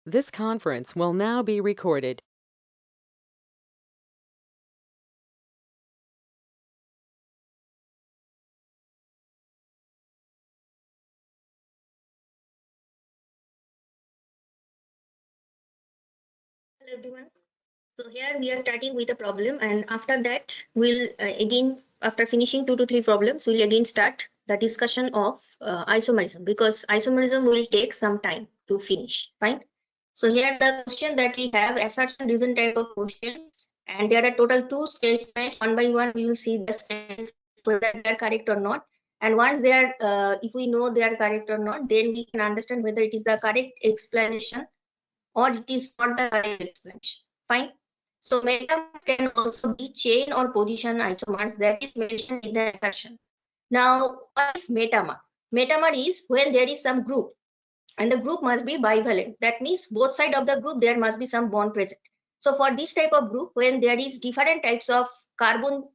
This conference will now be recorded. Hello everyone. So here we are starting with a problem, and after that we'll again, after finishing 2 to 3 problems, we'll again start the discussion of isomerism, because isomerism will take some time to finish. Fine. So here the question that we have, assertion reason type of question, and there are total 2 statements. One by one we will see the statements whether they are correct or not. And once they are, if we know they are correct or not, then we can understand whether it is the correct explanation or it is not the correct explanation. Fine. So metamers can also be chain or position isomers that is mentioned in the assertion. Now, what is metamer? Metamer is when there is some group and the group must be bivalent. That means both sides of the group there must be some bond present. So for this type of group, when there is different types of carbon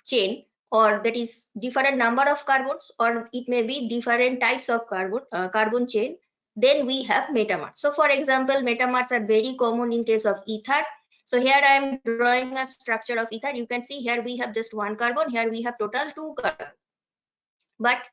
chain, or that is different number of carbons, or it may be different types of carbon chain, then we have metamers. So for example, metamers are very common in case of ether. So here I am drawing a structure of ether. You can see here we have just one carbon, here we have total 2 carbon. But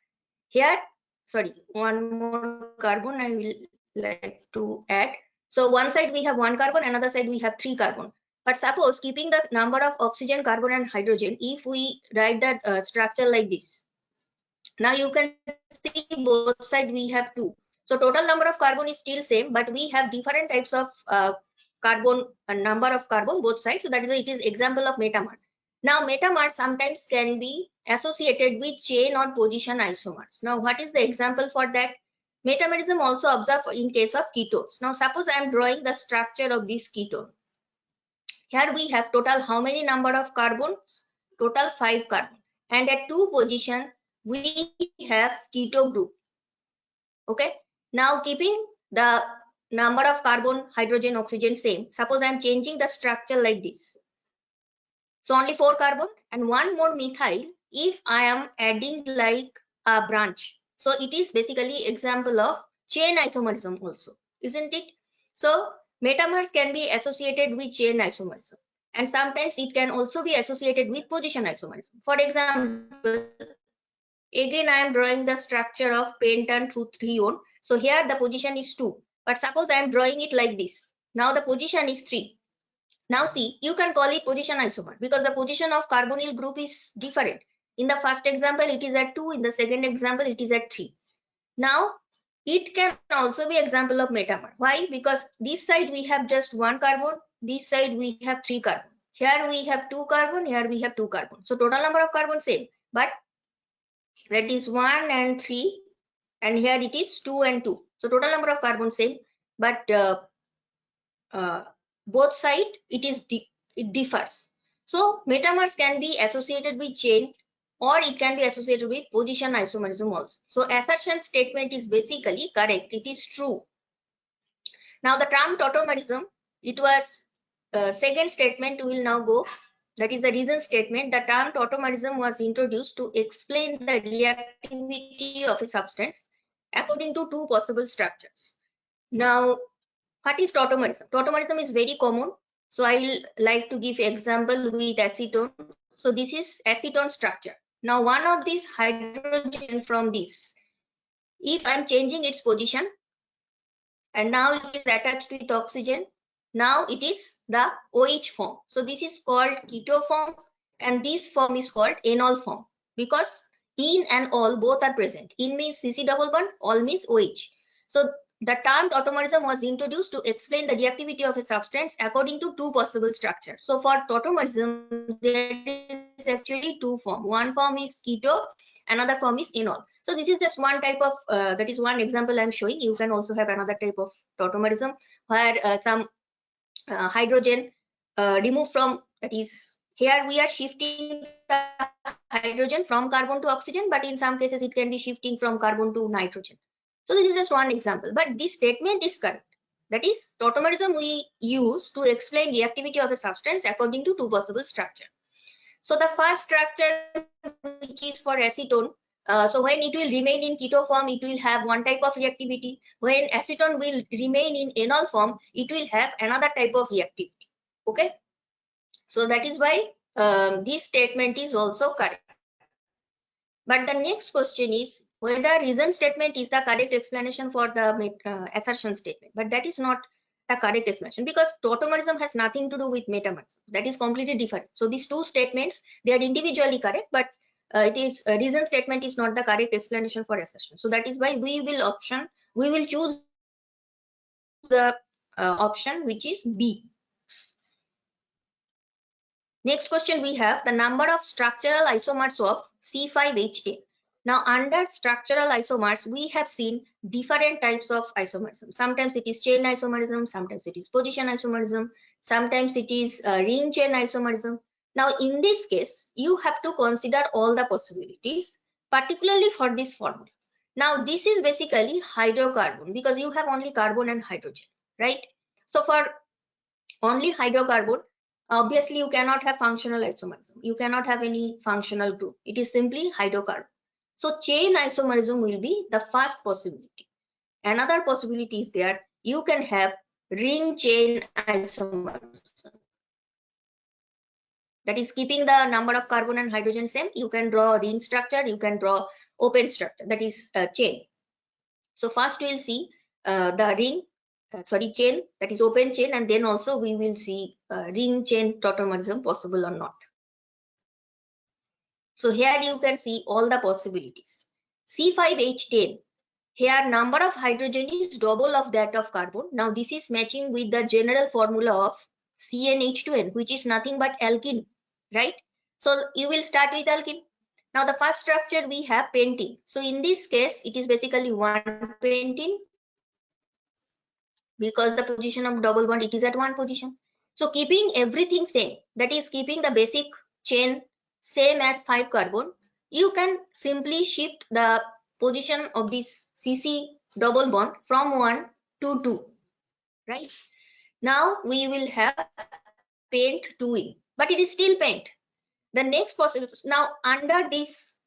here, sorry, one more carbon I will like to add. So one side we have one carbon, another side we have 3 carbon. But suppose keeping the number of oxygen, carbon and hydrogen, if we write that structure like this, now you can see both sides we have 2. So total number of carbon is still same, but we have different types of carbon, number of carbon both sides. So that is why it is example of metamer. Now metamers sometimes can be associated with chain or position isomers. Now what is the example for that? Metamerism also observed in case of ketones. Now suppose I am drawing the structure of this ketone. Here we have total how many number of carbons? Total 5 carbon. And at 2 position we have keto group. Okay. Now keeping the number of carbon, hydrogen, oxygen same. Suppose I am changing the structure like this. So only 4 carbon and one more methyl if I am adding like a branch. So it is basically example of chain isomerism also, isn't it? So metamers can be associated with chain isomerism, and sometimes it can also be associated with position isomerism. For example, again I am drawing the structure of pentane through 3-one. So here the position is 2, but suppose I am drawing it like this. Now the position is 3. Now see, you can call it position isomer because the position of carbonyl group is different. In the first example, it is at 2. In the second example, it is at 3. Now, it can also be example of metamer. Why? Because this side we have just 1 carbon. This side we have 3 carbon. Here we have 2 carbon. Here we have 2 carbon. So total number of carbon same. But that is 1 and 3. And here it is 2 and 2. So total number of carbon same. But both side it differs. So metamers can be associated with chain or it can be associated with position isomerism also. So assertion statement is basically correct. It is true. Now the term tautomerism, it was second statement we will now go. That is the reason statement. The term tautomerism was introduced to explain the reactivity of a substance according to 2 possible structures. Now, what is tautomerism? Tautomerism is very common. So I will like to give example with acetone. So this is acetone structure. Now one of these hydrogen from this, if I am changing its position and now it is attached with oxygen, now it is the OH form. So this is called keto form and this form is called enol form because in and all both are present. In means CC double bond, all means OH. So the term tautomerism was introduced to explain the reactivity of a substance according to 2 possible structures. So for tautomerism, there is actually 2 forms. One form is keto, another form is enol. So this is just one type of, that is one example I'm showing. You can also have another type of tautomerism where some hydrogen removed from, that is here we are shifting the hydrogen from carbon to oxygen, but in some cases it can be shifting from carbon to nitrogen. So this is just one example, but this statement is correct. That is tautomerism we use to explain reactivity of a substance according to 2 possible structure. So the first structure, which is for acetone, So when it will remain in keto form, it will have one type of reactivity. When acetone will remain in enol form, it will have another type of reactivity. Okay. So that is why this statement is also correct. But the next question is whether reason statement is the correct explanation for the assertion statement. But that is not the correct explanation, because tautomerism has nothing to do with metamerism. That is completely different. So these two statements, they are individually correct, but it is reason statement is not the correct explanation for assertion. So that is why we will choose the option which is B. Next question we have the number of structural isomers of C5H10. Now under structural isomers, we have seen different types of isomerism. Sometimes it is chain isomerism, sometimes it is position isomerism, sometimes it is ring chain isomerism. Now in this case, you have to consider all the possibilities, particularly for this formula. Now this is basically hydrocarbon, because you have only carbon and hydrogen, right? So for only hydrocarbon, obviously you cannot have functional isomerism, you cannot have any functional group, it is simply hydrocarbon. So chain isomerism will be the first possibility. Another possibility is there, you can have ring chain isomerism, that is keeping the number of carbon and hydrogen same. You can draw ring structure, you can draw open structure, that is chain. So first we will see the chain, that is open chain, and then also we will see ring chain tautomerism possible or not. So here you can see all the possibilities. C5H10, here number of hydrogen is double of that of carbon. Now this is matching with the general formula of CnH2n, which is nothing but alkene, right? So you will start with alkene. Now the first structure we have pentene. So in this case, it is basically one pentene, because the position of double bond, it is at one position. So keeping everything same, that is keeping the basic chain same as 5 carbon, you can simply shift the position of this CC double bond from 1 to 2, right? Now we will have pent 2 in, but it is still pent. The next possibility, now under this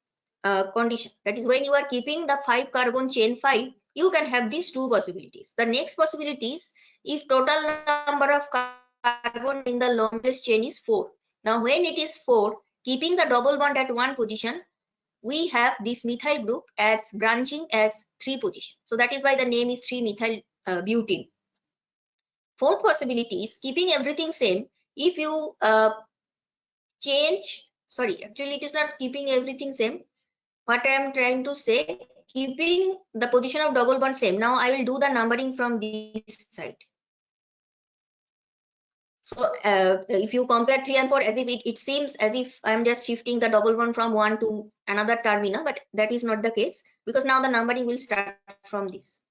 condition, that is when you are keeping the 5 carbon chain 5, you can have these two possibilities. The next possibility is if total number of carbon in the longest chain is 4. Now when it is 4, keeping the double bond at one position, we have this methyl group as branching as 3 position. So that is why the name is 3-methyl butene. Fourth possibility is keeping everything same. If you actually it is not keeping everything same. What I am trying to say, keeping the position of double bond same. Now I will do the numbering from this side. So if you compare 3 and 4, as if it seems as if I am just shifting the double bond from one to another terminal, but that is not the case, because now the numbering will start from this.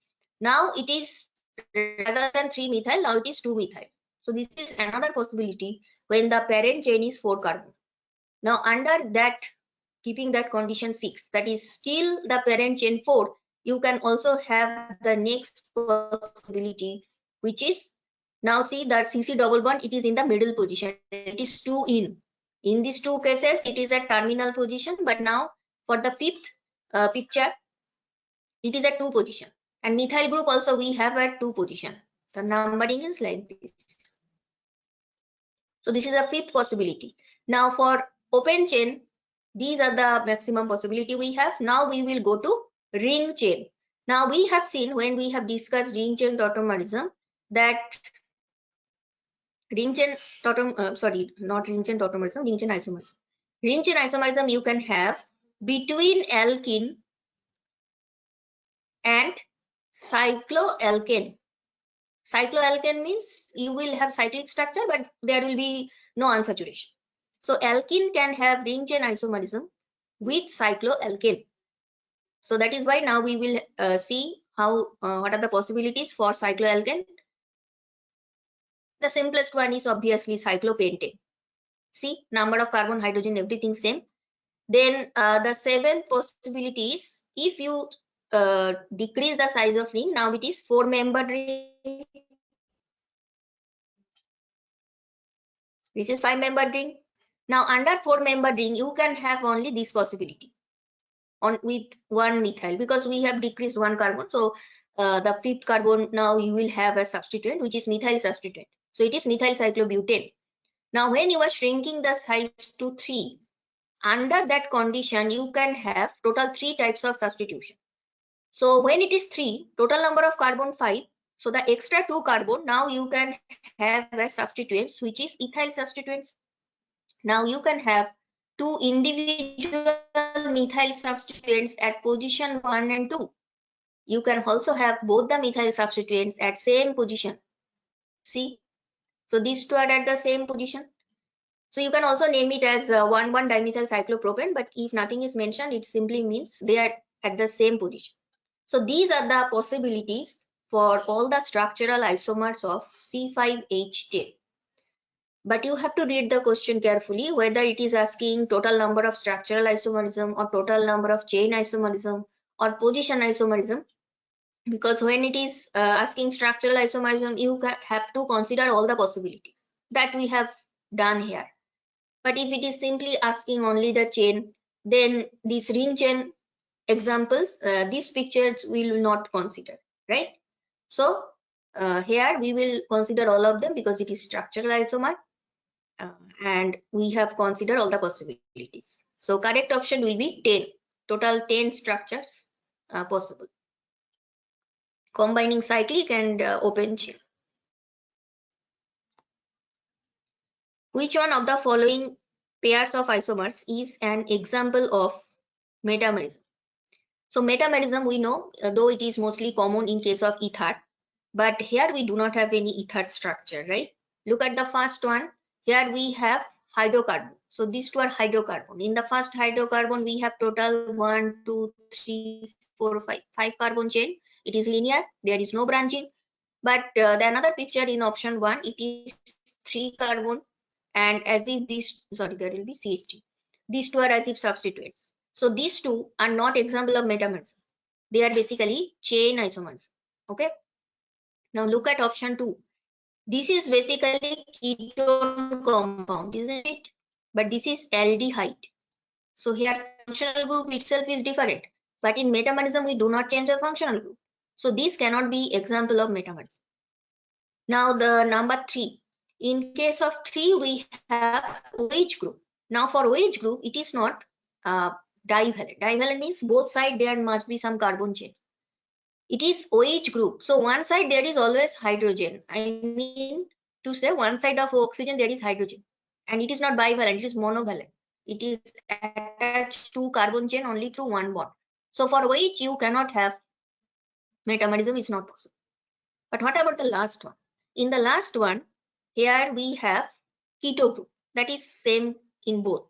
Now it is, rather than 3-methyl, now it is 2-methyl. So this is another possibility when the parent chain is 4 carbon. Now under that, keeping that condition fixed, that is still the parent chain 4, you can also have the next possibility, which is, now see that CC double bond, it is in the middle position, it is 2 in. In these two cases, it is at terminal position, but now for the fifth picture, it is at 2 position. And methyl group also we have at 2 position. The numbering is like this. So this is a fifth possibility. Now for open chain, these are the maximum possibility we have. Now we will go to ring chain. Now we have seen when we have discussed ring chain tautomerism that ring chain not ring chain tautomerism, ring chain isomerism. Ring chain isomerism you can have between alkene and cycloalkane. Cycloalkane means you will have cyclic structure, but there will be no unsaturation. So alkene can have ring chain isomerism with cycloalkane. So that is why now we will see how what are the possibilities for cycloalkane. The simplest one is obviously cyclopentane. See, number of carbon, hydrogen, everything same. Then the seventh possibility is if you decrease the size of ring, now it is 4-membered ring. This is 5-membered ring. Now under 4-membered ring, you can have only this possibility. on with one methyl, because we have decreased one carbon. So the fifth carbon now you will have a substituent, which is methyl substituent. So it is methyl cyclobutane. Now when you are shrinking the size to 3, under that condition you can have total 3 types of substitution. So when it is 3, total number of carbon 5. So the extra 2 carbon, now you can have a substituents, which is ethyl substituents. Now you can have 2 individual methyl substituents at position 1 and 2. You can also have both the methyl substituents at same position. See, so these two are at the same position. So you can also name it as 1,1-dimethyl cyclopropane, but if nothing is mentioned, it simply means they are at the same position. So these are the possibilities for all the structural isomers of C5H10. But you have to read the question carefully, whether it is asking total number of structural isomerism or total number of chain isomerism or position isomerism. Because when it is asking structural isomerism, you have to consider all the possibilities that we have done here. But if it is simply asking only the chain, then these ring chain examples, these pictures we will not consider, right? So here we will consider all of them because it is structural isomer, and we have considered all the possibilities. So correct option will be 10, total 10 structures possible, combining cyclic and open chain. Which one of the following pairs of isomers is an example of metamerism? So metamerism, we know, though it is mostly common in case of ether, but here we do not have any ether structure, right? Look at the first one. Here we have hydrocarbon. So these two are hydrocarbon. In the first hydrocarbon, we have total 1, 2, 3, 4, 5 carbon chain. It is linear. There is no branching. But the another picture in option 1, it is 3 carbon, and as if these, sorry, there will be CH3. These two are as if substituents. So these two are not example of metamerism. They are basically chain isomers. Okay. Now look at option 2. This is basically ketone compound, isn't it? But this is aldehyde. So here functional group itself is different. But in metamerism, we do not change the functional group. So this cannot be example of metamerism. Now the number 3. In case of 3, we have OH group. Now for OH group, it is not divalent. Divalent means both sides there must be some carbon chain. It is OH group. So one side there is always hydrogen. I mean to say one side of oxygen there is hydrogen. And it is not bivalent, it is monovalent. It is attached to carbon chain only through one bond. So for OH you cannot have metamerism, is not possible. But what about the last one? In the last one, here we have keto group. That is same in both.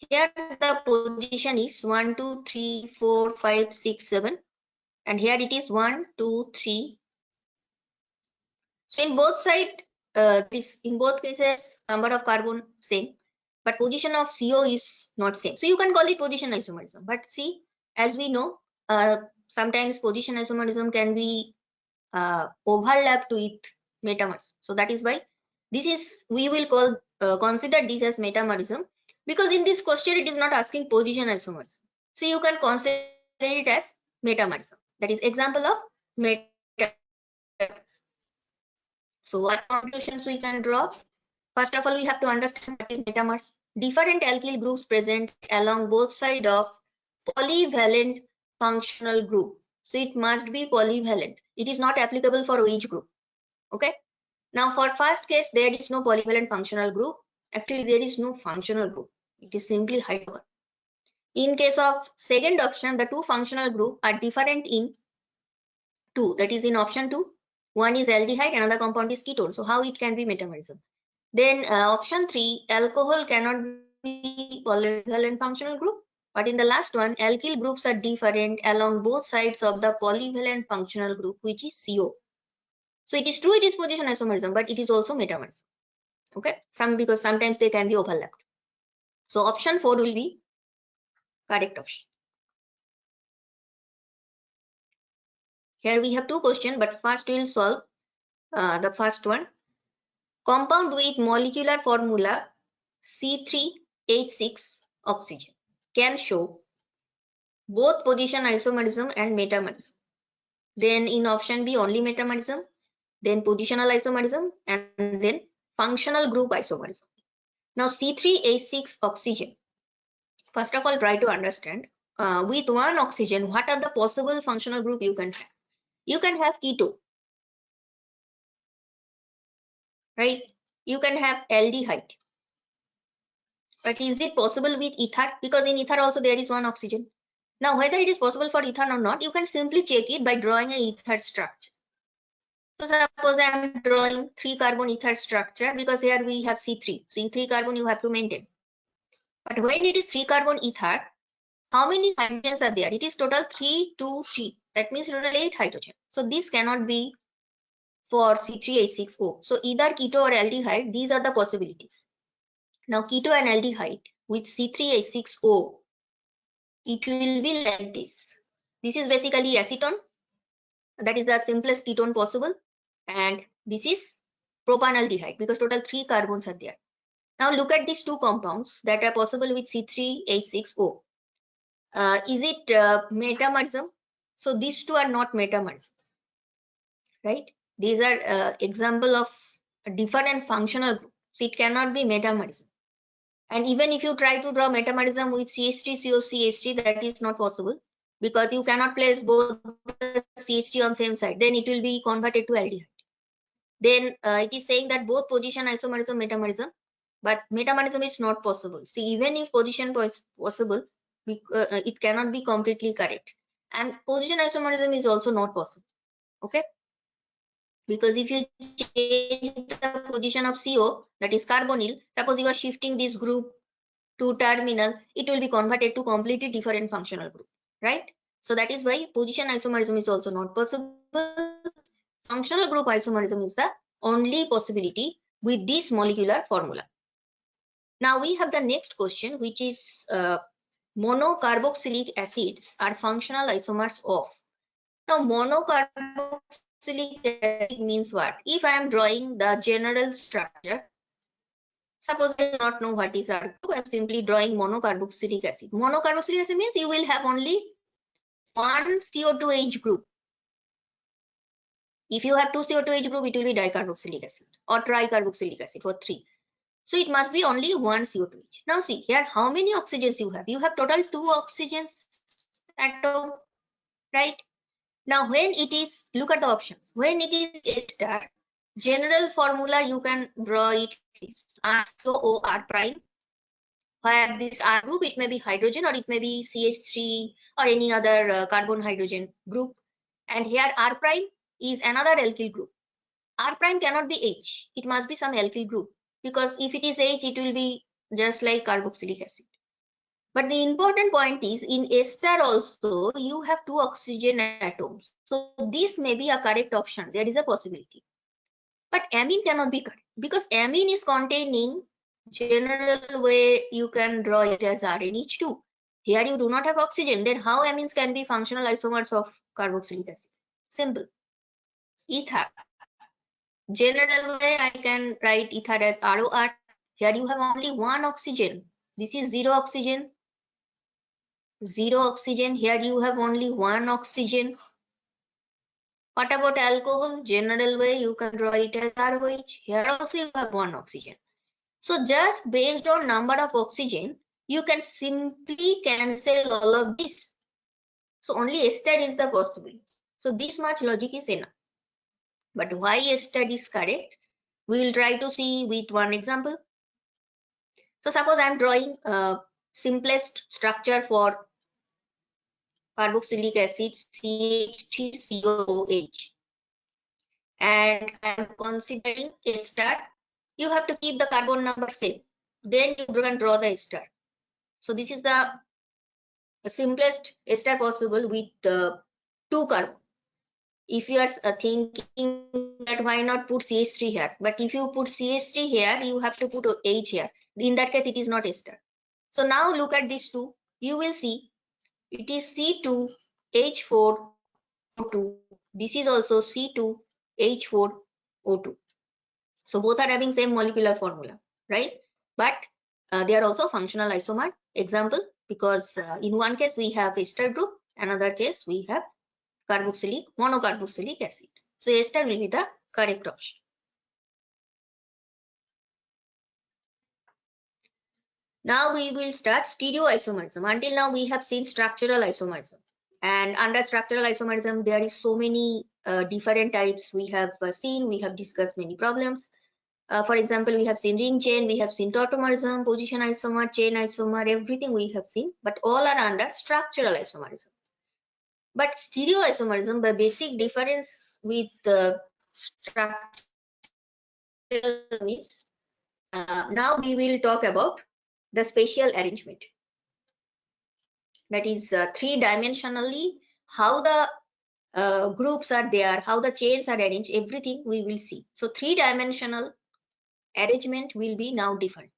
Here the position is 1, 2, 3, 4, 5, 6, 7. And here it is 1, 2, 3. So in both side, in both cases, number of carbon same, but position of CO is not same. So you can call it position isomerism. But see, as we know, sometimes position isomerism can be overlapped with metamers. So that is why this is, we will call consider this as metamerism, because in this question it is not asking position isomerism. So you can consider it as metamerism. That is example of metamerism. So what conclusions we can draw? First of all, we have to understand what is metamers. Different alkyl groups present along both sides of polyvalent functional group. So it must be polyvalent. It is not applicable for OH group. Okay. Now for first case, there is no polyvalent functional group. Actually, there is no functional group. It is simply hydrocarbon. In case of second option, the two functional group are different in 2. That is in option 2. One is aldehyde, another compound is ketone. So how it can be metamerism? Then option 3, alcohol cannot be polyvalent functional group. But in the last one, alkyl groups are different along both sides of the polyvalent functional group, which is CO. So it is true, it is position isomerism, but it is also metamerism. Okay, because sometimes they can be overlapped. So option 4 will be correct option. Here we have two questions, but first we will solve the first one. Compound with molecular formula C3H6 oxygen can show both position isomerism and metamerism. Then in option B, only metamerism, then positional isomerism, and then functional group isomerism. Now C3H6 oxygen. First of all, try to understand with one oxygen, what are the possible functional group you can have? You can have keto, right? You can have aldehyde. But is it possible with ether? Because in ether also there is one oxygen. Now, whether it is possible for ether or not, you can simply check it by drawing an ether structure. So suppose I am drawing 3-carbon ether structure, because here we have C3. So 3 carbon you have to maintain. But when it is 3-carbon ether, how many hydrogens are there? It is total 3, 2, 3. That means total 8 hydrogen. So this cannot be for C3H6O. So either keto or aldehyde, these are the possibilities. Now keto and aldehyde with C3H6O, it will be like this. This is basically acetone. That is the simplest ketone possible. And this is propanaldehyde because total 3 carbons are there. Now look at these two compounds that are possible with C3H6O. Is it metamerism? So these two are not metamerism, right? These are example of a different functional group. So it cannot be metamerism. And even if you try to draw metamerism with CH3COCH3, that is not possible because you cannot place both the CH3 on same side. Then it will be converted to aldehyde. Then it is saying that both position isomerism, metamerism, but metamerism is not possible. See, even if position is possible, it cannot be completely correct. And position isomerism is also not possible. Okay, because if you change the position of CO, that is carbonyl, suppose you are shifting this group to terminal, it will be converted to completely different functional group, right? So that is why position isomerism is also not possible. Functional group isomerism is the only possibility with this molecular formula. Now we have the next question, which is monocarboxylic acids are functional isomers of. Now monocarboxylic acid means what? If I am drawing the general structure, suppose I do not know what is our group, I am simply drawing monocarboxylic acid. Monocarboxylic acid means you will have only one CO2H group. If you have two CO2H group, it will be dicarboxylic acid or tricarboxylic acid for 3. So it must be only one CO2H. Now see here, how many oxygens you have? You have total 2 oxygens atom, right? Now when it is, look at the options. When it is H star, general formula you can draw it this R prime, where this R group, it may be hydrogen or it may be CH3 or any other carbon hydrogen group. And here R prime is another alkyl group. R prime cannot be H. It must be some alkyl group, because if it is H, it will be just like carboxylic acid. But the important point is in ester also you have 2 oxygen atoms. So this may be a correct option. There is a possibility. But amine cannot be correct because amine is containing, general way you can draw it as RNH2. Here you do not have oxygen. Then how amines can be functional isomers of carboxylic acid? Simple. Ether. General way I can write ether as ROR. Here you have only one oxygen. This is 0 oxygen. 0 oxygen. Here you have only one oxygen. What about alcohol? General way you can draw it as ROH. Here also you have one oxygen. So just based on number of oxygen, you can simply cancel all of this. So only ester is the possible. So this much logic is enough. But why ester is correct? We will try to see with one example. So suppose I am drawing simplest structure for carboxylic acid CH3COOH, and I am considering ester. You have to keep the carbon number same. Then you can draw the ester. So this is the simplest ester possible with 2 carbon. If you are thinking that why not put CH3 here, but if you put CH3 here, you have to put H here. In that case, it is not ester. So now look at these two. You will see it is C2H4O2. This is also C2H4O2. So both are having same molecular formula, right? But they are also functional isomer. Example, because in one case we have ester group, another case we have monocarboxylic acid. So ester will be the correct option. Now we will start stereoisomerism. Until now we have seen structural isomerism, and under structural isomerism there is so many different types we have seen. We have discussed many problems. For example, we have seen ring chain, we have seen tautomerism, position isomer, chain isomer, everything we have seen, but all are under structural isomerism. But stereoisomerism, the basic difference with the structural is now we will talk about the spatial arrangement. That is three-dimensionally, how the groups are there, how the chains are arranged, everything we will see. So three-dimensional arrangement will be now different,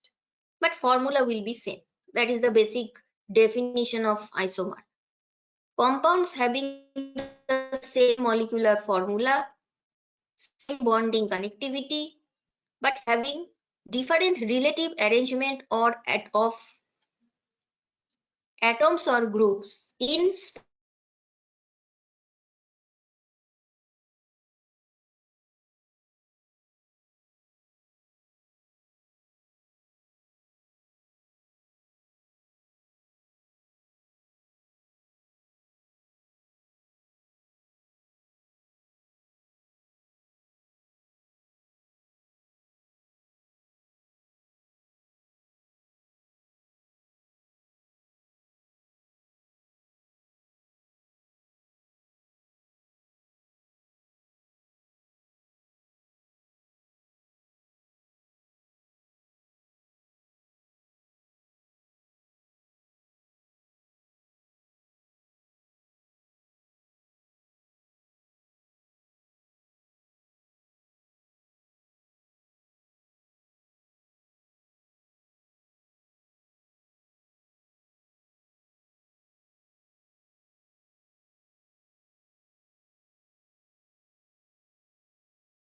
but formula will be same. That is the basic definition of isomer. Compounds having the same molecular formula, same bonding connectivity, but having different relative arrangement of atoms or groups in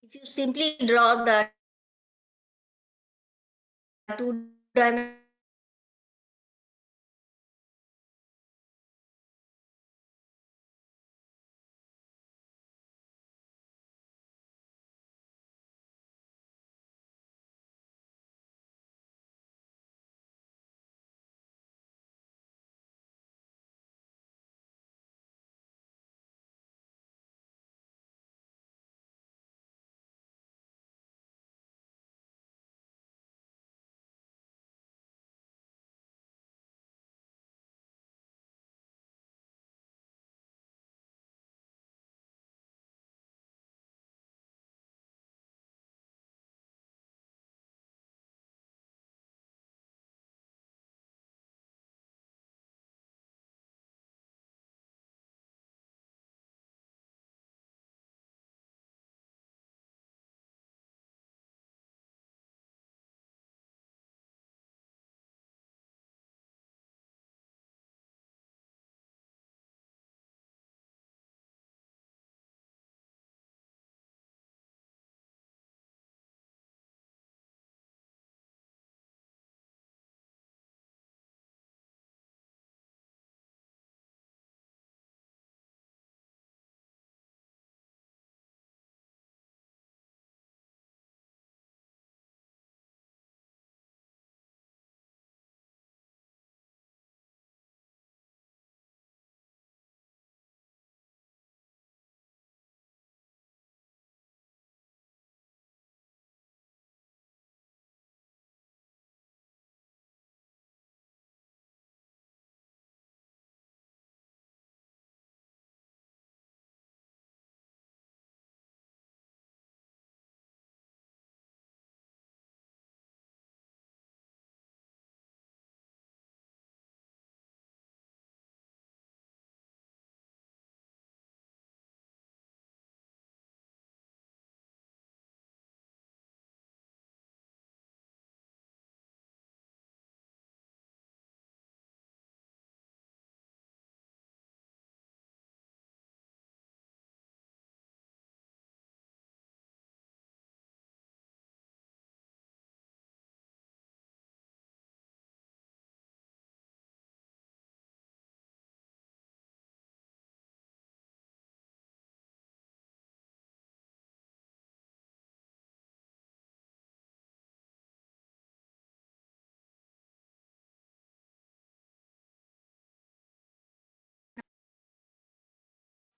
if you simply draw the two-dimensional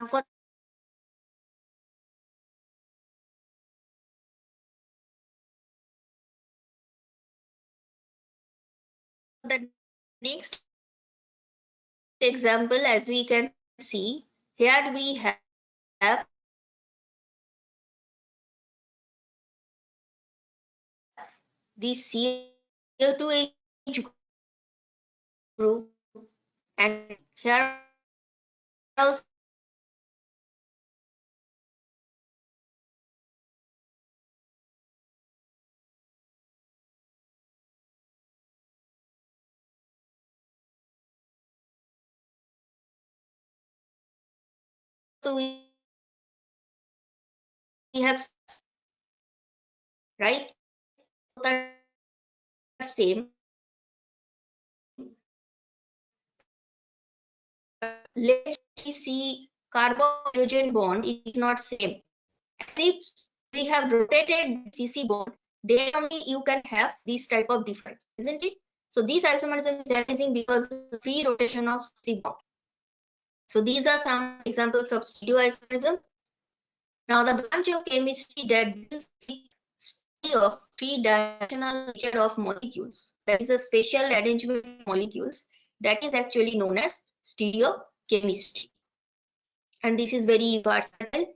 For the next example, as we can see, here we have the CO2H group, and here also we have, right, both are same, but let's see carbon hydrogen bond is not same. As if we have rotated CC bond, then only you can have this type of difference, isn't it? So this isomerism is arising because of free rotation of CC bond. So these are some examples of stereoisomerism. Now the branch of chemistry that deals with study of three-dimensional nature of molecules, that is a special arrangement of molecules, that is actually known as stereochemistry. And this is very versatile.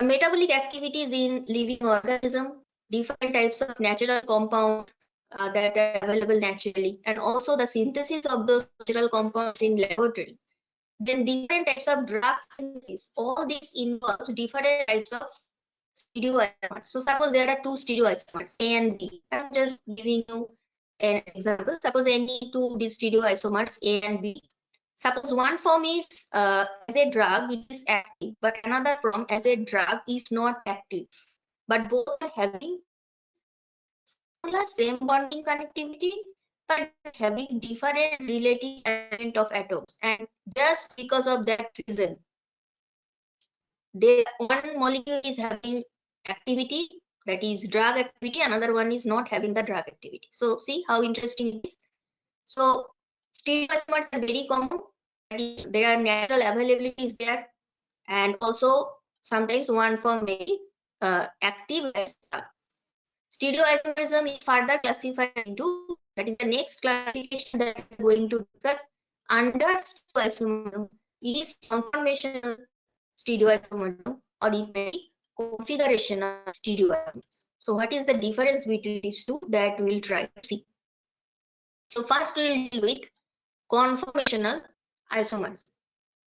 Metabolic activities in living organism, different types of natural compounds that are available naturally, and also the synthesis of those natural compounds in laboratory. Then different types of drug synthesis. All this involves different types of stereoisomers. So suppose there are two stereoisomers, A and B. I'm just giving you an example. Suppose any two these stereoisomers, A and B. Suppose one form is as a drug, it is active, but another form as a drug is not active. But both are having same bonding connectivity, but having different relative arrangement of atoms. And just because of that reason, one molecule is having activity, that is drug activity, another one is not having the drug activity. So see how interesting it is. So stereoisomers are very common. There are natural availabilities there, and also sometimes one form may be active as drug. Stereoisomerism is further classified into, that is the next classification that we are going to discuss under stereoisomerism, is conformational stereoisomerism, or it may be configurational stereoisomerism. So what is the difference between these two, that we will try to see. So first we will deal with conformational isomerism.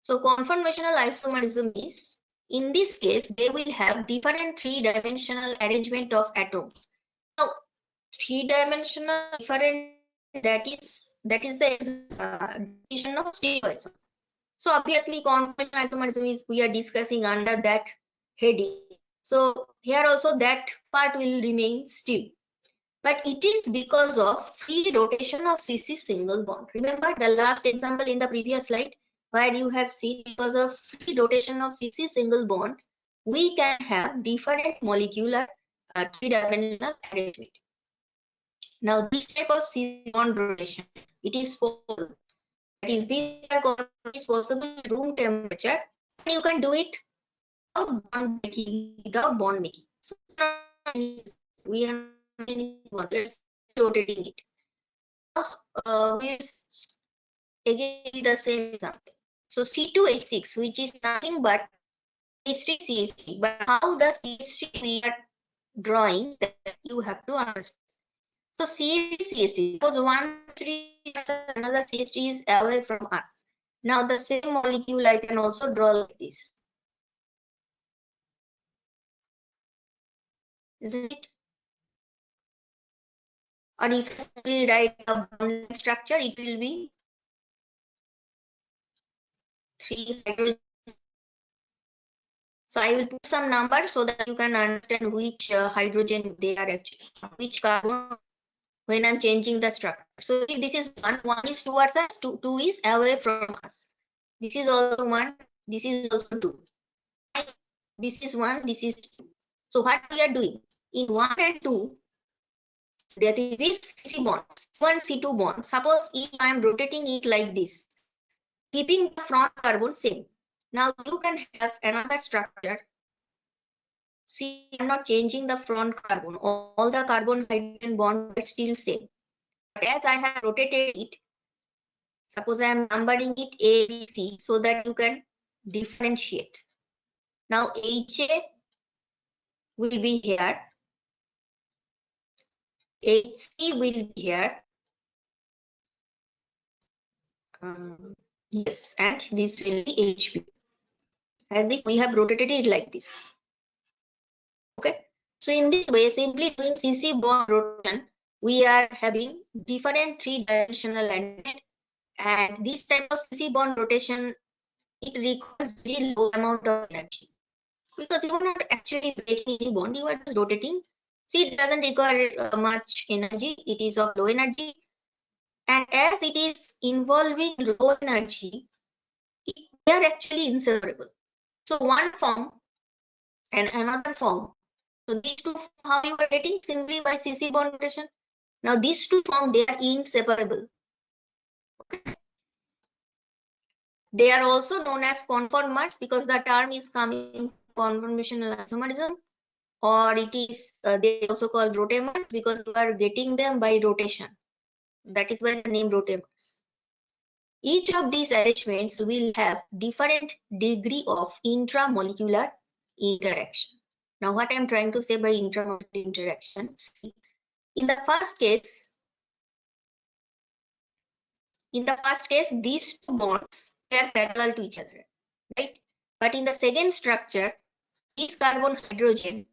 So conformational isomerism is, in this case, they will have different three-dimensional arrangement of atoms. Now, three-dimensional different, that is the definition of stereoism. So obviously conformational isomerism is, we are discussing under that heading. So here also that part will remain still. But it is because of free rotation of CC single bond. Remember the last example in the previous slide, where you have seen because of free rotation of CC single bond, we can have different molecular three-dimensional arrangement. Now this type of CC bond rotation, it is possible. That is, this is possible at room temperature, and you can do it without bond making, So we are rotating it. We'll again the same example. So C2H6, which is nothing but CH3CH3. But how the CH3 we are drawing, that you have to understand. So CH3CH3, suppose one CH3, another CH3 is away from us. Now the same molecule I can also draw like this. Isn't it? Or if we write a bond structure, it will be 3 hydrogen. So I will put some numbers so that you can understand which hydrogen they are actually, which carbon when I'm changing the structure. So if this is one is towards us, two is away from us. This is also one, this is also two. This is one, this is two. So what we are doing in 1 and 2, there is this C bond, C1 C2 bond. Suppose if I am rotating it like this, keeping the front carbon same. Now you can have another structure. See, I'm not changing the front carbon. All the carbon hydrogen bonds are still same. But as I have rotated it, suppose I am numbering it A, B, C so that you can differentiate. Now HA will be here, HC will be here. Yes, and this will be HB. As if we have rotated it like this. Okay. So in this way, simply doing CC bond rotation, we are having different three-dimensional alignment, and this type of CC bond rotation, it requires very low amount of energy because you are not actually breaking any bond, you are just rotating. See, it doesn't require much energy, it is of low energy, and as it is involving low energy, they are actually inseparable. So one form and another form. So these two, how you are getting? Simply by CC bond rotation. Now these two forms, they are inseparable. Okay. They are also known as conformers because the term is coming from conformational isomerism, or it is they also called rotamers because you are getting them by rotation. That is why the name rotamers. Each of these arrangements will have different degree of intramolecular interaction. Now what I am trying to say by intramolecular interaction, see, in the first case, these two bonds, they are parallel to each other, right? But in the second structure, this carbon hydrogen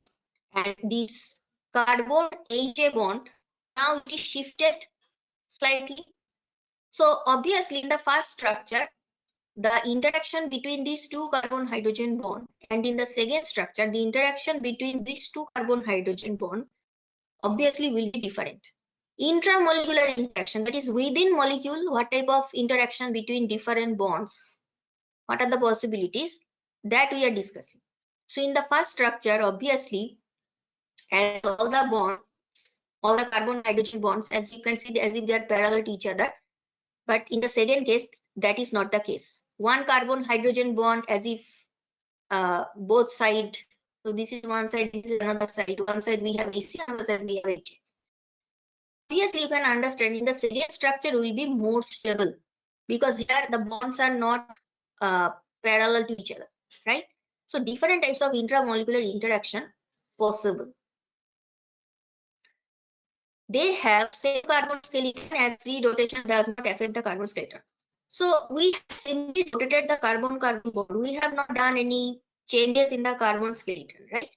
and this carbon HA bond, now it is shifted slightly. So obviously in the first structure, the interaction between these two carbon hydrogen bond, and in the second structure, the interaction between these two carbon hydrogen bond obviously will be different. Intramolecular interaction, that is within molecule, what type of interaction between different bonds, what are the possibilities, that we are discussing. So in the first structure, obviously, as all the bonds, all the carbon hydrogen bonds, as you can see, as if they are parallel to each other. But in the second case, that is not the case. One carbon hydrogen bond, as if both side, so this is one side, this is another side. One side we have AC, another side we have HA. Obviously, you can understand in the second structure will be more stable because here the bonds are not parallel to each other, right? So different types of intramolecular interaction possible. They have same carbon skeleton as free rotation does not affect the carbon skeleton. So we simply rotated the carbon-carbon bond. We have not done any changes in the carbon skeleton, right?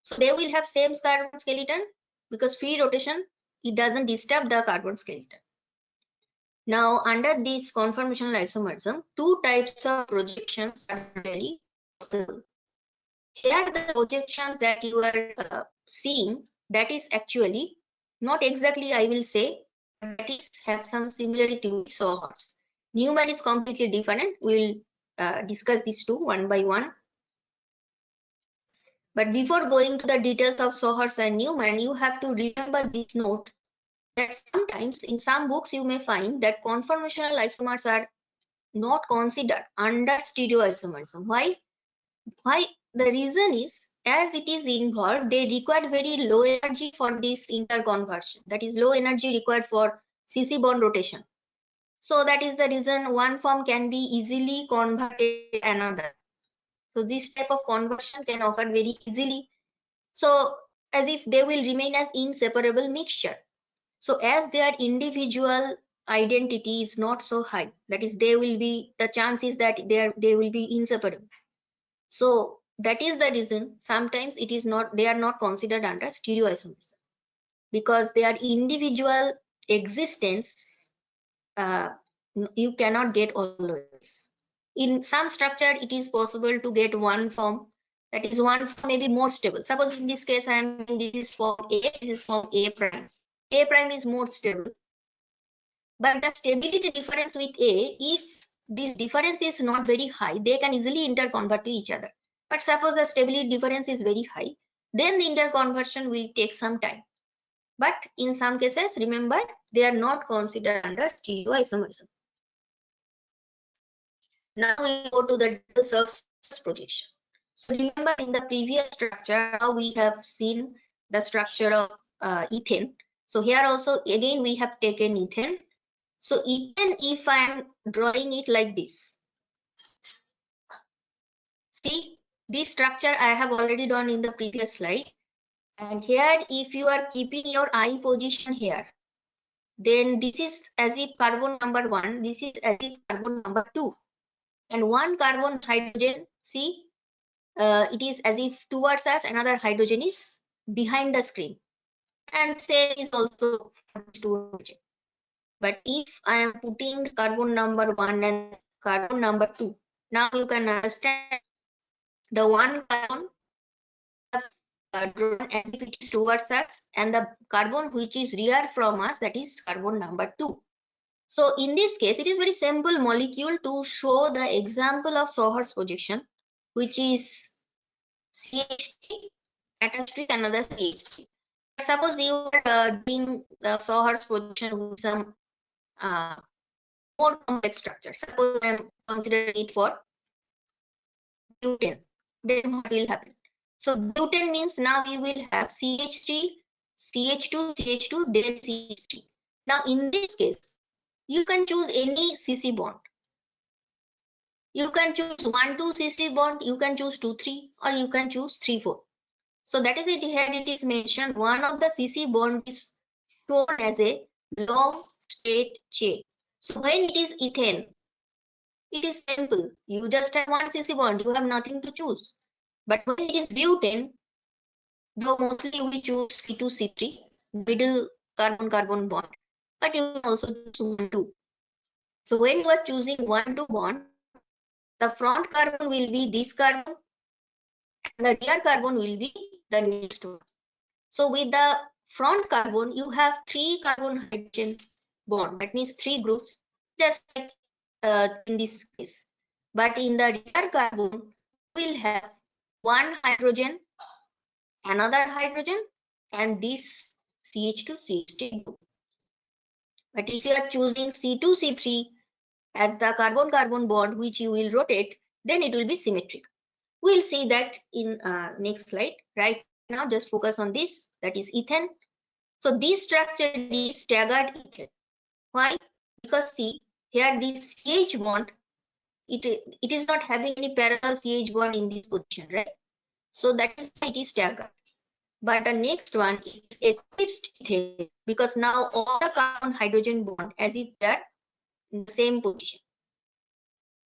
So they will have same carbon skeleton because free rotation, it doesn't disturb the carbon skeleton. Now, under this conformational isomerism, two types of projections are very possible. Here, the projection that you are seeing, that is actually not exactly, I will say, that is have some similarity with Sohor's. Newman is completely different. We will discuss these two one by one. But before going to the details of Sohor's and Newman, you have to remember this note that sometimes in some books you may find that conformational isomers are not considered under stereoisomerism. Why? The reason is, as it is involved, they require very low energy for this interconversion. That is low energy required for CC bond rotation. So that is the reason one form can be easily converted to another. So this type of conversion can occur very easily. So as if they will remain as inseparable mixture. So as their individual identity is not so high, that is they will be, the chances that they will be inseparable. So that is the reason sometimes it is not, they are not considered under stereoisomerism because their individual existence you cannot get always. In some structure it is possible to get one form, that is one form may be more stable. Suppose in this case I am, this is form A, this is form A prime. A prime is more stable, but the stability difference with A, if this difference is not very high, they can easily interconvert to each other. But suppose the stability difference is very high, then the interconversion will take some time. But in some cases, remember, they are not considered under stereoisomerism. Now we go to the double surface projection. So remember in the previous structure how we have seen the structure of ethane. So here also again we have taken ethane. So ethane, if I am drawing it like this, see this structure I have already done in the previous slide. And here if you are keeping your I position here, then this is as if carbon number 1, this is as if carbon number 2. And one carbon hydrogen, see, it is as if towards us, another hydrogen is behind the screen. And same is also for these two hydrogen. But if I am putting carbon number 1 and carbon number 2, now you can understand the one carbon have drawn as if it is towards us, and the carbon which is rear from us, that is carbon number 2. So in this case, it is very simple molecule to show the example of Sohor's projection, which is CH3 attached with another CH3. Suppose you are doing Sohor's projection with some more complex structure. Suppose I am considering it for butane. Then what will happen? So butane means now you will have CH3, CH2, CH2, then CH3. Now in this case, you can choose any CC bond. You can choose 1,2 CC bond, you can choose 2,3, or you can choose 3,4. So that is it. Here it is mentioned one of the CC bond is shown as a long straight chain. So when it is ethane, it is simple. You just have one CC bond, you have nothing to choose. But when it is butane, though mostly we choose C2C3, middle carbon-carbon bond, but you can also choose 1,2. So when you are choosing 1,2 bond, the front carbon will be this carbon, and the rear carbon will be the next one. So with the front carbon, you have 3 carbon hydrogen bond. That means 3 groups, just like in this case. But in the rear carbon, we will have 1 hydrogen, another hydrogen, and this CH2 CH3 group. But if you are choosing C2 C3 as the carbon-carbon bond which you will rotate, then it will be symmetric. We'll see that in next slide. Right now, just focus on this, that is ethane. So this structure is staggered ethane. Why? Because see, here this CH bond, it is not having any parallel CH bond in this position, right? So that is why it is staggered. But the next one is eclipsed ethane, because now all the carbon hydrogen bond as if they are in the same position.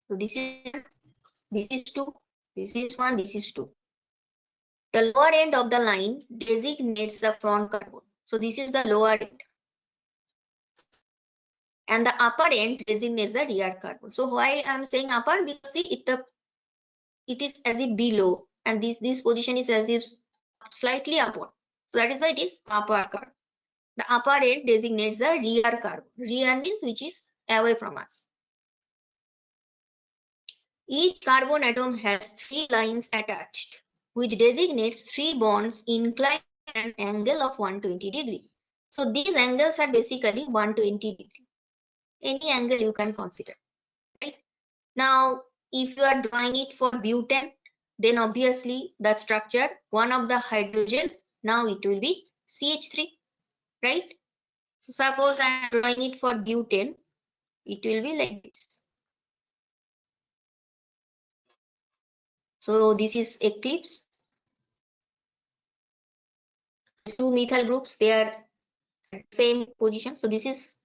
So this is 2, this is 1, this is 2. The lower end of the line designates the front carbon. So this is the lower end. And the upper end designates the rear carbon. So why I am saying upper? Because see it is as if below, and this position is as if slightly upward. So that is why it is upper carbon. The upper end designates the rear carbon. Rear means which is away from us. Each carbon atom has 3 lines attached, which designates 3 bonds inclined at an angle of 120 degree. So these angles are basically 120 degree. Any angle you can consider, right? Now, if you are drawing it for butane, then obviously the structure, one of the hydrogen, now it will be CH3, right? So suppose I am drawing it for butane, it will be like this. So this is eclipse. Two methyl groups, they are at same position. So this is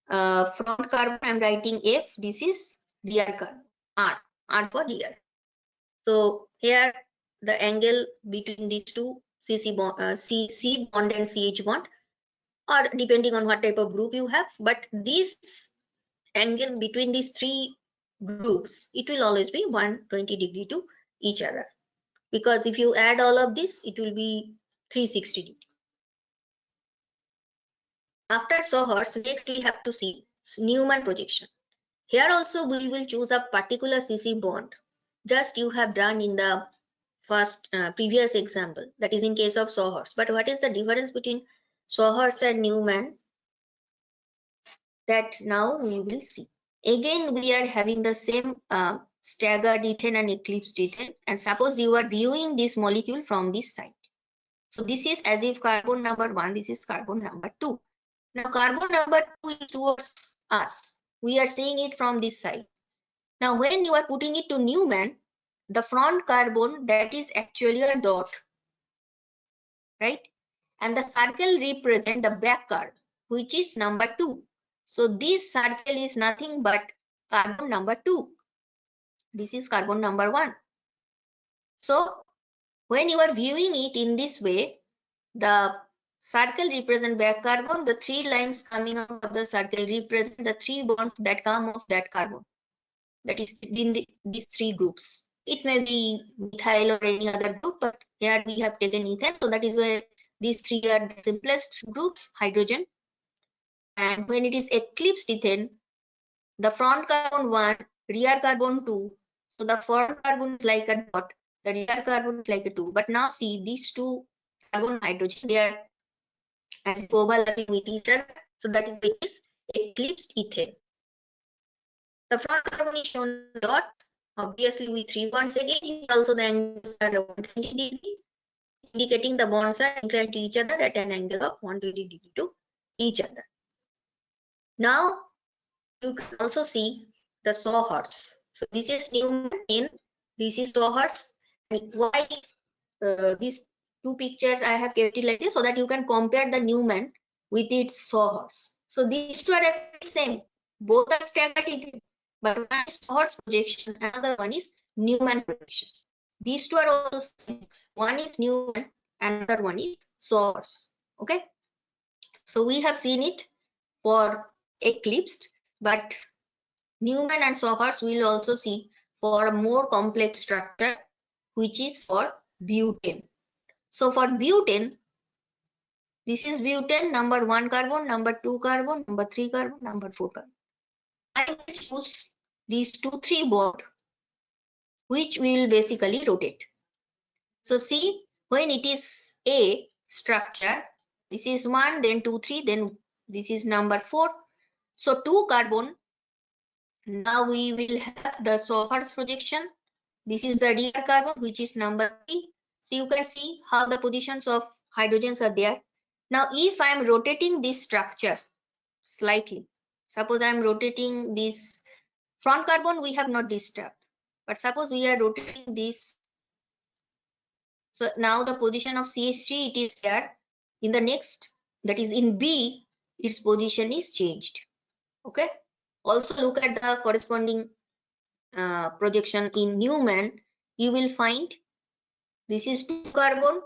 front carbon, I am writing F. This is rear carbon, R for rear. So here the angle between these two CC bond, C bond and CH bond, or depending on what type of group you have, but this angle between these 3 groups, it will always be 120 degree to each other, because if you add all of this, it will be 360 degree. After Sohor's, next we have to see Newman projection. Here also we will choose a particular CC bond, just you have done in the first previous example, that is in case of Sohor's. But what is the difference between Sohor's and Newman? That now we will see. Again, we are having the same staggered ethane and eclipsed ethane. And suppose you are viewing this molecule from this side. So this is as if carbon number 1, this is carbon number 2. Now carbon number 2 is towards us. We are seeing it from this side. Now when you are putting it to Newman, the front carbon, that is actually a dot, right? And the circle represents the back carbon, which is number 2. So this circle is nothing but carbon number 2. This is carbon number 1. So when you are viewing it in this way, the circle represents back carbon, the 3 lines coming out of the circle represent the 3 bonds that come off that carbon. That is in these 3 groups. It may be methyl or any other group, but here we have taken ethane, so that is where these 3 are the simplest groups, hydrogen. And when it is eclipsed ethane, the front carbon 1, rear carbon 2. So the front carbon is like a dot, the rear carbon is like a 2. But now see these 2 carbon hydrogen, they are as if overlapping with each other. So that is why it is eclipsed ethane. The front carbon is shown dot, obviously with 3 bonds. Again, here also the angles are 120 degree, indicating the bonds are inclined to each other at an angle of 120 degree to each other. Now you can also see the sawhorse. So this is Newman in, this is sawhorse. And why these 2 pictures I have kept it like this, so that you can compare the Newman with its sawhorse. So these 2 are actually same. Both are staggered, but one is sawhorse projection, another one is Newman projection. These 2 are also same. One is Newman, another one is sawhorse. Okay. So we have seen it for eclipsed, but Newman and sawhorse will also see for a more complex structure, which is for butane. So for butane, this is butane, number 1 carbon, number 2 carbon, number 3 carbon, number 4 carbon. I will choose these 2, 3 bonds, which will basically rotate. So see, when it is a structure, this is 1, then 2, 3, then this is number 4. So 2 carbon, now we will have the sawhorse projection. This is the rear carbon, which is number 3. So you can see how the positions of hydrogens are there. Now if I am rotating this structure slightly, suppose I am rotating this front carbon, we have not disturbed, but suppose we are rotating this. So now the position of CH3, it is here. In the next, that is in B, its position is changed. Okay. Also look at the corresponding projection in Newman. You will find this is 2 carbon.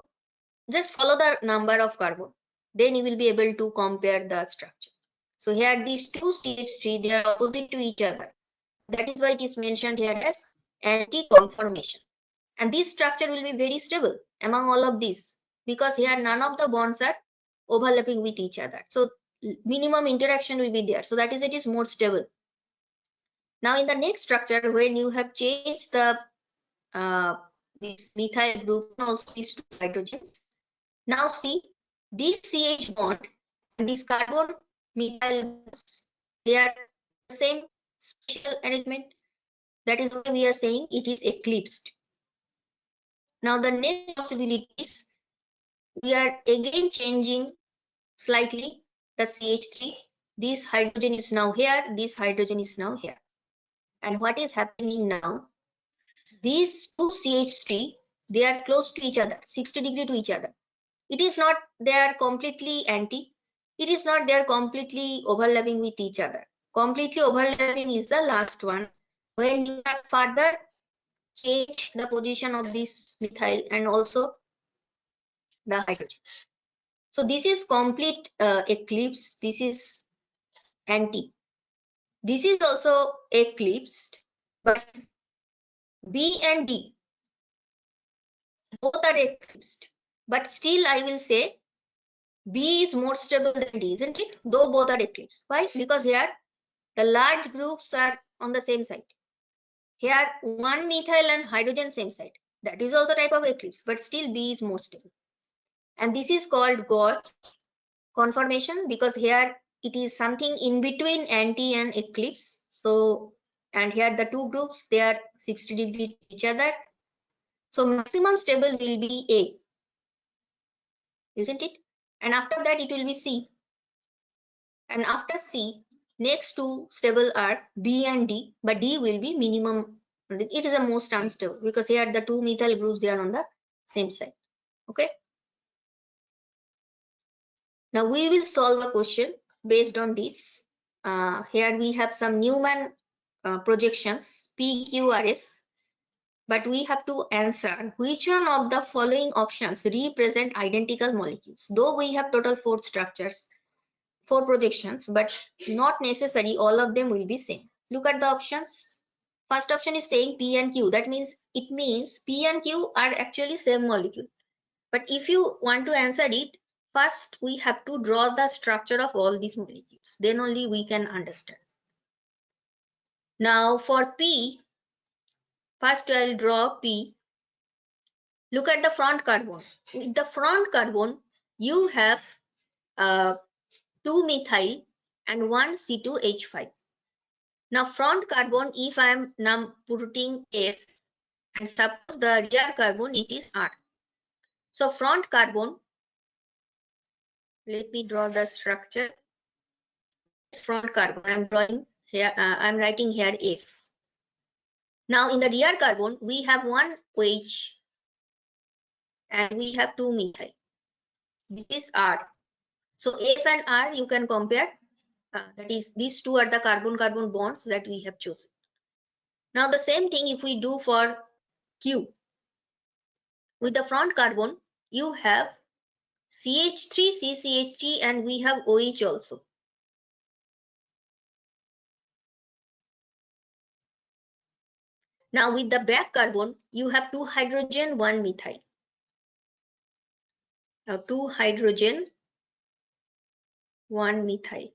Just follow the number of carbon. Then you will be able to compare the structure. So here these 2 CH3, they are opposite to each other. That is why it is mentioned here as anti-conformation. And this structure will be very stable among all of these, because here none of the bonds are overlapping with each other. So minimum interaction will be there. So that is, it is more stable. Now in the next structure, when you have changed the this methyl group and also these 2 hydrogens, now see this CH bond and this carbon methyl bonds, they are the same special arrangement. That is why we are saying it is eclipsed. Now the next possibility is we are again changing slightly the CH3. This hydrogen is now here, this hydrogen is now here. And what is happening now? These 2 CH3, they are close to each other, 60 degree to each other. It is not they are completely anti. It is not they are completely overlapping with each other. Completely overlapping is the last one, when you have further changed the position of this methyl and also the hydrogen. So this is complete eclipse. This is anti. This is also eclipsed, but B and D both are eclipsed. But still I will say B is more stable than D, isn't it? Though both are eclipsed. Why? Because here the large groups are on the same side. Here one methyl and hydrogen same side. That is also type of eclipse, but still B is more stable. And this is called gauge conformation, because here it is something in between anti and eclipse. So, and here the two groups, they are 60 degree to each other. So maximum stable will be A, isn't it? And after that it will be C. And after C, next two stable are B and D, but D will be minimum. It is the most unstable because here the two methyl groups, they are on the same side. Okay. Now we will solve a question based on this. Here we have some Newman projections, PQRS, but we have to answer which one of the following options represent identical molecules. Though we have total 4 structures, 4 projections, but not necessary all of them will be same. Look at the options. First option is saying P and Q. That means it means P and Q are actually same molecule. But if you want to answer it, first we have to draw the structure of all these molecules. Then only we can understand. Now for P, first I'll draw P. Look at the front carbon. With the front carbon, you have 2 methyl and 1 C2H5. Now front carbon, if I am now putting F, and suppose the rear carbon, it is R. So front carbon, let me draw the structure. Front carbon, I am drawing here, I am writing here F. Now in the rear carbon, we have 1 OH and we have 2 methyl. This is R. So F and R you can compare. That is, these two are the carbon-carbon bonds that we have chosen. Now the same thing if we do for Q. With the front carbon, you have CH3, CCH3, and we have OH also. Now with the back carbon, you have 2 hydrogen, 1 methyl. Now 2 hydrogen, 1 methyl.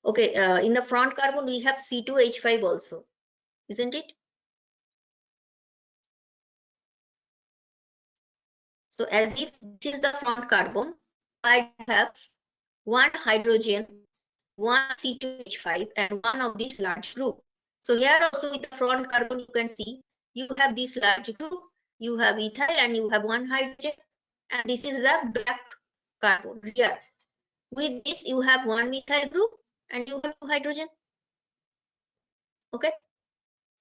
Okay, in the front carbon, we have C2H5 also, isn't it? So as if this is the front carbon, I have 1 hydrogen, 1 C2H5 and 1 of this large group. So here also with the front carbon, you can see you have this large group, you have ethyl and you have 1 hydrogen, and this is the back carbon here. With this you have 1 methyl group and you have 2 hydrogen. Okay.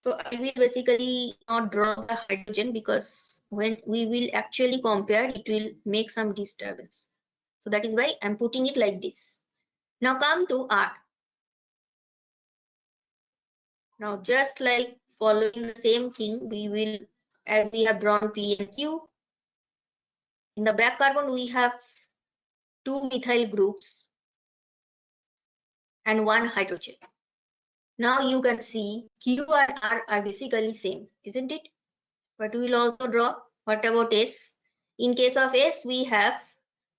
So I will basically not draw the hydrogen because when we will actually compare, it will make some disturbance. So that is why I'm putting it like this. Now come to R. Now just like following the same thing, we will, as we have drawn P and Q, in the back carbon we have 2 methyl groups and 1 hydrogen. Now you can see Q and R are basically same, isn't it? But we will also draw. What about S? In case of S, we have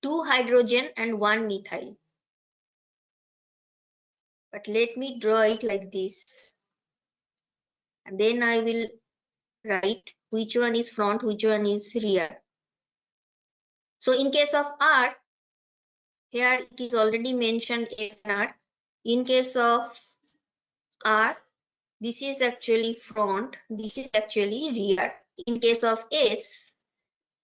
2 hydrogen and 1 methyl. But let me draw it like this. And then I will write which one is front, which one is rear. So in case of R, here it is already mentioned F and R. In case of R, this is actually front, this is actually rear. In case of S,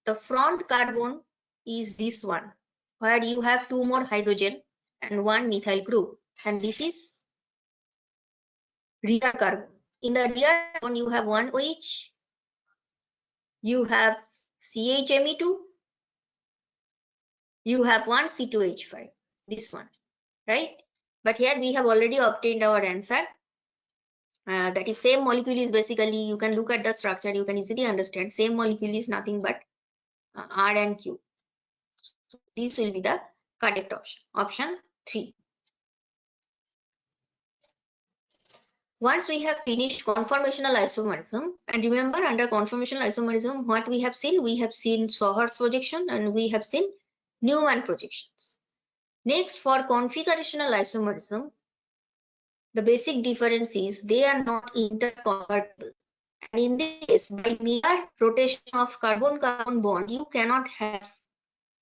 the front carbon is this one, where you have 2 more hydrogen and 1 methyl group, and this is rear carbon. In the rear carbon, you have 1 OH, you have CHMe2, you have 1 C2H5, this one, right? But here we have already obtained our answer. That is, same molecule is basically, you can look at the structure, you can easily understand same molecule is nothing but R and Q. So this will be the correct option, option 3. Once we have finished conformational isomerism, and remember under conformational isomerism what we have seen Sohor's projection and we have seen Newman projections. Next, for configurational isomerism, the basic difference is they are not interconvertible. And in this, by mere rotation of carbon-carbon bond, you cannot have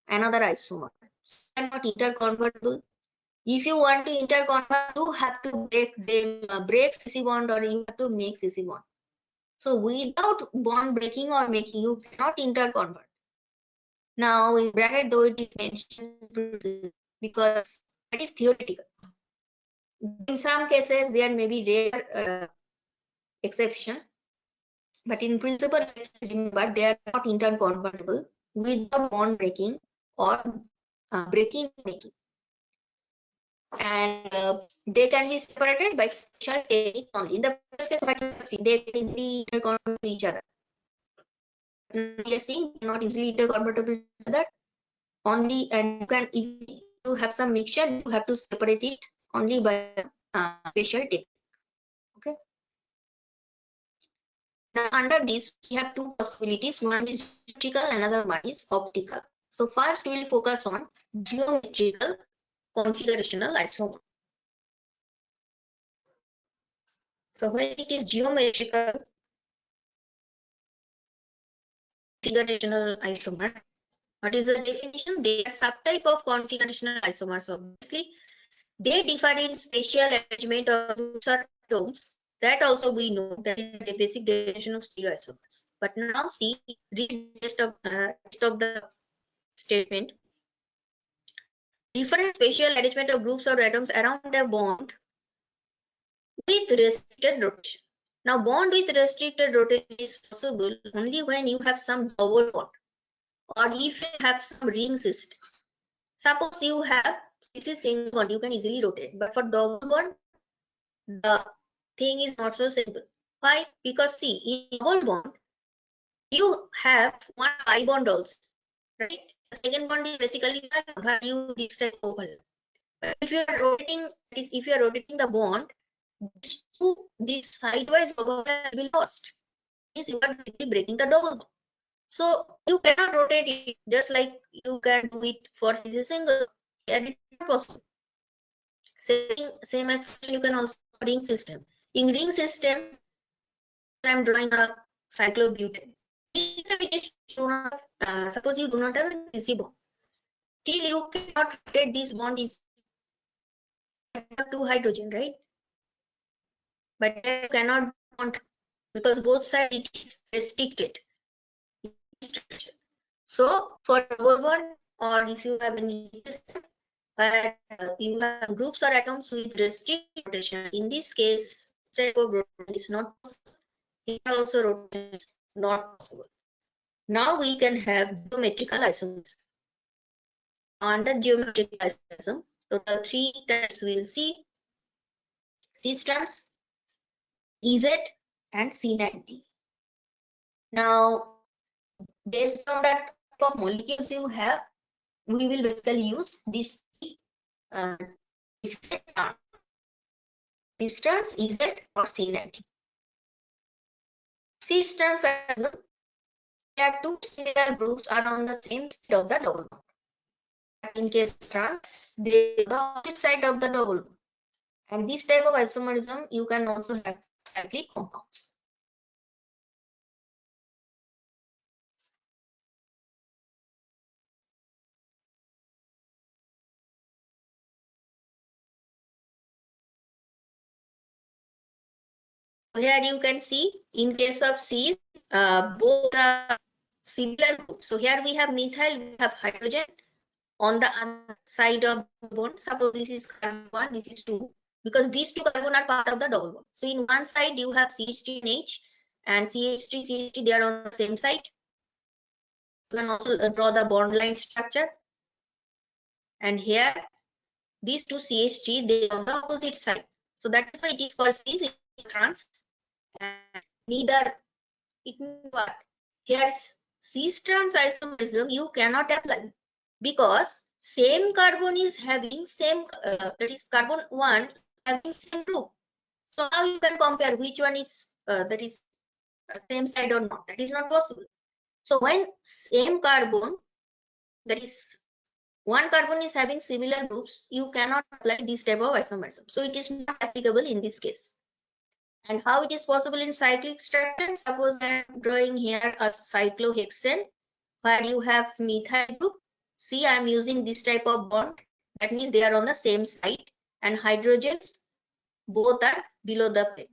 another isomer. So they are not interconvertible. If you want to interconvert, you have to break them, break CC bond, or you have to make CC bond. So without bond breaking or making, you cannot interconvert. Now in bracket, though it is mentioned because that is theoretical. In some cases, there may be rare exception, but in principle, remember they are not interconvertible without bond breaking or breaking making, and they can be separated by special technique only. In the first case, what you have seen, they can easily interconvert to each other. We are seeing not easily interconvertible to each other only, and you can, if you have some mixture, you have to separate it only by special technique. Okay. Now under this, we have two possibilities. One is geometrical, another one is optical. So first we will focus on geometrical configurational isomer. So when it is geometrical configurational isomer, what is the definition? They are subtype of configurational isomers. Obviously, they differ in spatial arrangement of groups or atoms. That also we know, that is the basic definition of stereoisomers. But now see, read the rest of the statement. Different spatial arrangement of groups or atoms around a bond with restricted rotation. Now, bond with restricted rotation is possible only when you have some double bond, or if you have some ring system. Suppose you have this is single bond, you can easily rotate, but for double bond, the thing is not so simple. Why? Because see, in double bond, you have one pi bond also, right? The second bond is basically where you this type of overlap. But if you are rotating, that is, if you are rotating the bond, this sidewise overlap will be lost. Means you are basically breaking the double bond. So you cannot rotate it just like you can do it for CC single. Here it is not possible. Same expression you can also ring system. In ring system, I am drawing a cyclobutane. Suppose you do not have a CC bond. Still you cannot rotate this bond, is two hydrogen, right? But you cannot bond because both sides it is restricted. So for double bond, or if you have any system where you have groups or atoms with restricted rotation, in this case, type of rotation is not possible. Here also rotation is not possible. Now we can have geometrical isomerism. Under geometrical isomerism, total 3 types we will see: cis trans, EZ, and C90. Now, based on that type of molecules you have, we will basically use this different term: cis trans, EZ, or C90. Cis trans, there are two similar groups are on the same side of the double bond. In case trans, they are the opposite side of the double bond. And this type of isomerism, you can also have cyclic compounds. Here you can see, in case of cis, both are similar groups. So here we have methyl, we have hydrogen on the other side of the bond. Suppose this is carbon 1, this is 2, because these two carbon are part of the double bond. So in one side you have CH3 and H, and CH3, CH3, they are on the same side. You can also draw the bond line structure. And here, these two CH3, they are on the opposite side. So that is why it is called cis trans. And neither, it means what? Here, cis trans isomerism you cannot apply, because same carbon is having same, that is carbon 1 having same group. So how you can compare which one is that is same side or not? That is not possible. So when same carbon, that is one carbon is having similar groups, you cannot apply this type of isomerism. So it is not applicable in this case. And how it is possible in cyclic structure? Suppose I am drawing here a cyclohexane where you have methyl group. See, I am using this type of bond. That means they are on the same side, and hydrogens both are below the plane.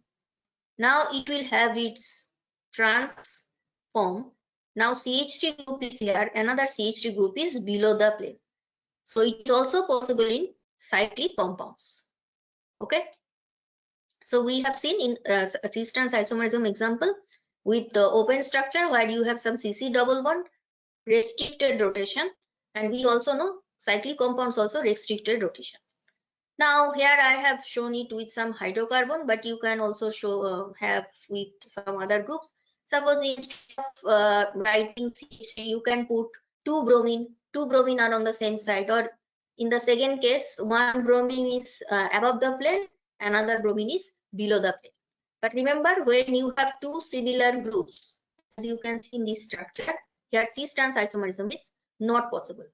Now it will have its trans form. Now CH3 group is here, another CH3 group is below the plane. So it is also possible in cyclic compounds. Okay. So we have seen in cis-trans isomerism example with the open structure where you have some CC double bond, restricted rotation, and we also know cyclic compounds also restricted rotation. Now here I have shown it with some hydrocarbon, but you can also show have with some other groups. Suppose instead of writing CH3, you can put two bromine. Two bromine are on the same side, or in the second case, one bromine is above the plane, another bromine is below the plane. But remember, when you have two similar groups, as you can see in this structure, here cis-trans isomerism is not possible.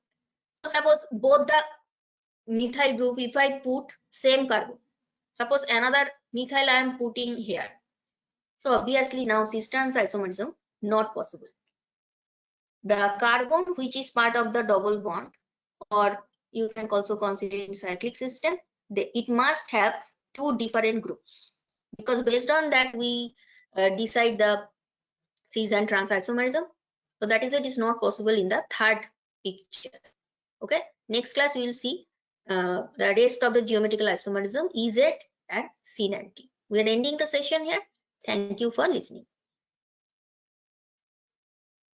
So suppose both the methyl group, if I put same carbon, suppose another methyl I am putting here, so obviously now cis-trans isomerism not possible. The carbon which is part of the double bond, or you can also consider in cyclic system, it must have two different groups, because based on that we decide the cis and trans isomerism. So that is why it is not possible in the third picture. Okay, next class we will see the rest of the geometrical isomerism, Ez and Sin and T. We are ending the session here. Thank you for listening.